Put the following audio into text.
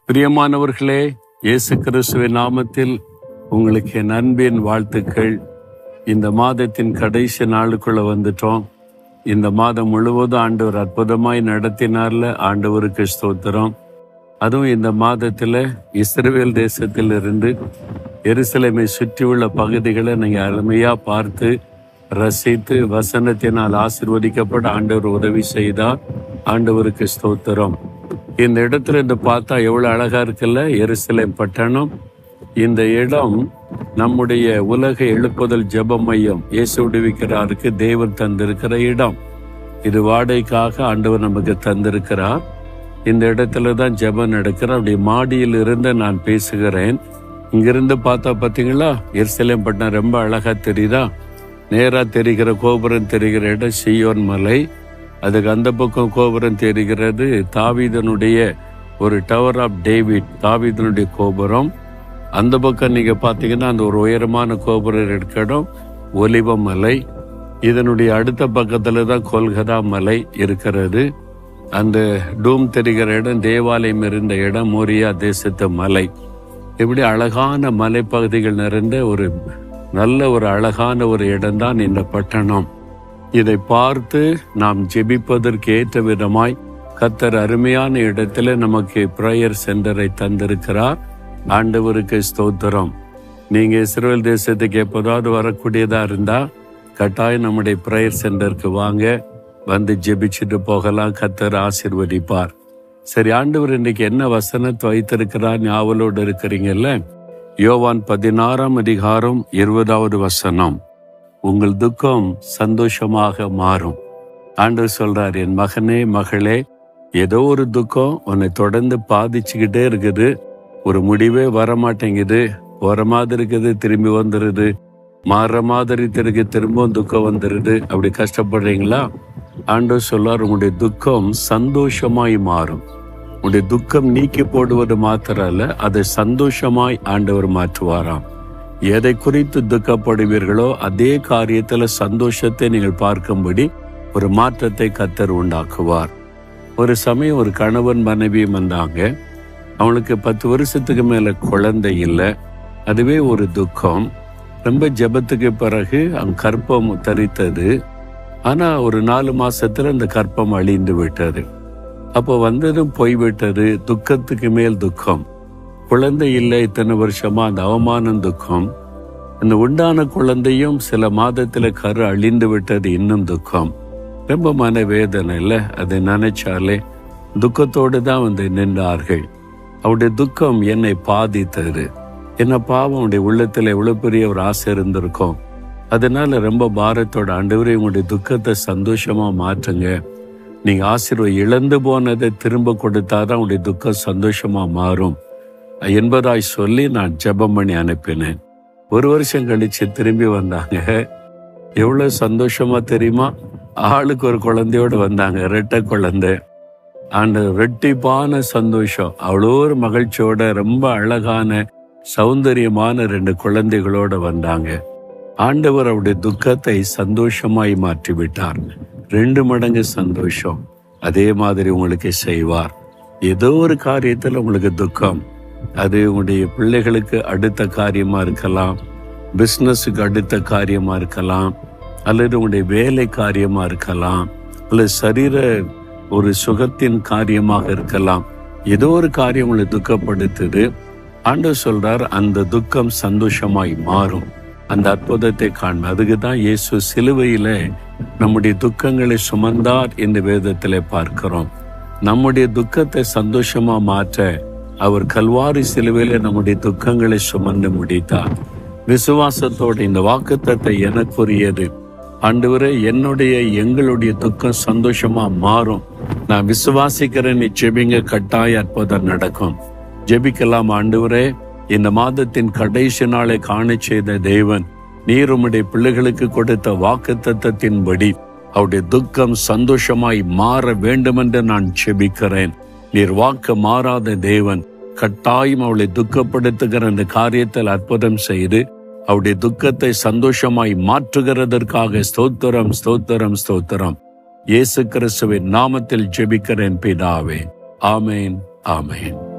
பிரியமானவர்களே, இயேசு கிறிஸ்துவின் நாமத்தில் உங்களுக்கு என் அன்பின் வாழ்த்துக்கள். இந்த மாதத்தின் கடைசி நாளுக்குள்ள வந்துட்டோம். இந்த மாதம் முழுவதும் ஆண்டவர் அற்புதமாய் நடத்தினார்ல, ஆண்டவருக்கு ஸ்தோத்திரம். அதுவும் இந்த மாதத்துல இஸ்ரவேல் தேசத்திலிருந்து எருசலேமை சுற்றியுள்ள பகுதிகளை நீங்க அருமையா பார்த்து ரசித்து வசனத்தினால் ஆசீர்வதிக்கப்பட ஆண்டவர் உதவி செய்தார். ஆண்டவருக்கு ஸ்தோத்திரம். இந்த இடத்துல இருந்து பார்த்தா எவ்வளவு அழகா இருக்குல்ல, எருசலேம் பட்டணம். இந்த இடம் நம்முடைய உலக எழுப்புதல் ஜெப மையம், இயேசு விடுவிக்கிறாருக்கு தேவன் தந்திருக்கிற இடம். இது வாடகைக்காக ஆண்டவர் நமக்கு தந்திருக்கிறார். இந்த இடத்துல தான் ஜெபம் நடக்கிற. அப்படி மாடியில் இருந்து நான் பேசுகிறேன். இங்கிருந்து பார்த்தா பார்த்தீங்களா, எருசலேம் பட்டணம் ரொம்ப அழகா தெரியுதா. நேரா தெரிகிற கோபுரம் தெரிகிற இடம் சீயோன் மலை. அதுக்கு அந்த பக்கம் கோபுரம் தெரிகிறது தாவீதனுடைய ஒரு டவர் ஆஃப் டேவிட், தாவீதனுடைய கோபுரம். அந்த பக்கம் நீங்க பாத்தீங்கன்னா அந்த ஒரு உயரமான கோபுரம் இருக்கணும் ஒலிவ மலை. இதனுடைய அடுத்த பக்கத்துல தான் கொல்கதா மலை இருக்கிறது. அந்த டூம் தெரிகிற இடம் தேவாலயம் இருந்த இடம் மோரியா தேசத்து மலை. இப்படி அழகான மலைப்பகுதிகள் நிறைந்த ஒரு நல்ல ஒரு அழகான ஒரு இடம்தான் இந்த பட்டணம். இதை பார்த்து நாம் ஜெபிப்பதற்கு ஏற்ற விதமாய் கர்த்தர் அருமையான இடத்துல நமக்கு பிரேயர் சென்டரை தந்திருக்கிறார். ஆண்டவருக்கு ஸ்தோத்திரம். நீங்க இஸ்ரவேல் தேசத்துக்கு எப்போதாவது வரக்கூடியதா இருந்தா கட்டாயம் நம்முடைய பிரேயர் சென்டருக்கு வாங்க, வந்து ஜெபிச்சுட்டு போகலாம். கர்த்தர் ஆசீர்வதிப்பார். சரி, ஆண்டவர் இன்னைக்கு என்ன வசனத்தை வைத்திருக்கிறார் ஞாபகத்தோடு இருக்கிறீங்கல்ல. யோவான் 16ஆம் அதிகாரம் 20வது வசனம். உங்கள் துக்கம் சந்தோஷமாக மாறும். ஆண்டவர் சொல்றார், என் மகனே மகளே, ஏதோ ஒரு துக்கம் உன்னை தொடர்ந்து பாதிச்சுக்கிட்டே இருக்குது. ஒரு முடிவே வரமாட்டேங்குது. போற மாதிரி இருக்குது, திரும்பி வந்துருது. மாறுற மாதிரி திரும்பவும் துக்கம் வந்துருது. அப்படி கஷ்டப்படுறீங்களா? ஆண்டவர் சொல்றார், உங்களுடைய துக்கம் சந்தோஷமாய் மாறும். உங்களுடைய துக்கம் நீக்கி போடுவது மாத்திரம் அல்ல, அதை சந்தோஷமாய் ஆண்டவர் மாற்றுவாராம். எதை குறித்து துக்கப்படுவீர்களோ அதே காரியத்துல சந்தோஷத்தை நீங்கள் பார்க்கும்படி ஒரு மாற்றத்தை கர்த்தர் உண்டாக்குவார். ஒரு சமயம் ஒரு கணவன் மனைவியும் வந்தாங்க. அவங்களுக்கு 10 வருஷத்துக்கு மேல குழந்தை இல்லை. அதுவே ஒரு துக்கம். ரொம்ப ஜெபத்துக்கு பிறகு அவங்க கர்ப்பம் தரித்தது. ஆனா ஒரு 4 மாசத்துல அந்த கர்ப்பம் அழிந்து விட்டது. அப்போ வந்ததும் போய்விட்டது. துக்கத்துக்கு மேல் துக்கம். குழந்தை இல்லை இத்தனை வருஷமா, அந்த அவமானம் துக்கம். அந்த உண்டான குழந்தையும் சில மாதத்துல கரு அழிந்து விட்டது, இன்னும் துக்கம். ரொம்ப மனவேதனை இல்லை, அதை நினைச்சாலே துக்கத்தோடு தான் வந்து நின்றார்கள். அவருடைய துக்கம் என்னை பாதித்தது. என்ன பாவம், அவனுடைய உள்ளத்துல எவ்வளவு பெரிய ஒரு ஆசை இருந்திருக்கும். அதனால ரொம்ப பாரத்தோட, ஆண்டவரே உங்களுடைய துக்கத்தை சந்தோஷமா மாற்றுங்க. நீங்க இழந்து போனதை திரும்ப கொடுத்தாதான் உங்களுடைய துக்கம் சந்தோஷமா மாறும் என்பதாய் சொல்லி நான் ஜெபம் பண்ணி அனுப்பினேன். 1 வருஷம் கழிச்சு திரும்பி வந்தாங்க. எவ்வளவு சந்தோஷமா தெரியுமா? ஆளுக்கு ஒரு குழந்தையோடு வந்தாங்க, 2 குழந்தை. அந்த ரெட்டிப்பான சந்தோஷம், அவ்வளோ ஒரு மகிழ்ச்சியோட ரொம்ப அழகான சௌந்தரியமான 2 குழந்தைகளோட வந்தாங்க. ஆண்டவர் அவருடைய துக்கத்தை சந்தோஷமாய் மாற்றி விட்டார். 2 மடங்கு சந்தோஷம். அதே மாதிரி உங்களுக்கு செய்வார். ஏதோ ஒரு காரியத்துல உங்களுக்கு துக்கம், அது உங்களுடைய பிள்ளைகளுக்கு அடுத்த காரியமா இருக்கலாம், பிசினஸுக்கு அடுத்த காரியமா இருக்கலாம், அல்லது உங்களுடைய வேலை காரியமா இருக்கலாம், அல்லது சரீர ஒரு சுகத்தின் காரியமாக இருக்கலாம். ஏதோ ஒரு காரியம் உங்களை துக்கப்படுத்துது. ஆண்டவர் சொல்றார், அந்த துக்கம் சந்தோஷமாய் மாறும். அந்த அற்புதத்தை காண்ப. அதுக்கு தான் இயேசு சிலுவையில நம்முடைய துக்கங்களை சுமந்தார் என்று வேதத்திலே பார்க்கிறோம். நம்முடைய துக்கத்தை சந்தோஷமா மாற்ற அவர் கல்வாரி சிலுவையில நம்முடைய துக்கங்களை சுமந்து முடித்தார். விசுவாசத்தோடு இந்த வாக்குத்தத்தத்தை எனக்குரியது. ஆண்டவரே, எங்களுடைய துக்கம் சந்தோஷமா மாறும். நான் விசுவாசிக்கிறேன், ஜெபிங்க, கட்டாய அற்புதம் நடக்கும். ஜெபிக்கலாம். ஆண்டவரே, இந்த மாதத்தின் கடைசி நாளை காண செய்த தேவன், நீர் உம்முடைய பிள்ளைகளுக்கு கொடுத்த வாக்குத்தத்தத்தின்படி அவருடைய துக்கம் சந்தோஷமாய் மாற வேண்டுமென்று நான் ஜெபிக்கிறேன். நீர் வாக்கு மாறாத தேவன், கட்டாயம் அவளை துக்கப்படுத்துகிற அந்த காரியத்தில் அற்புதம் செய்து அவருடைய துக்கத்தை சந்தோஷமாய் மாற்றுகிறதற்காக ஸ்தோத்திரம், ஸ்தோத்திரம், ஸ்தோத்திரம். இயேசு கிறிஸ்துவின் நாமத்தில் ஜெபிக்கிறேன் பிதாவே. ஆமேன், ஆமேன்.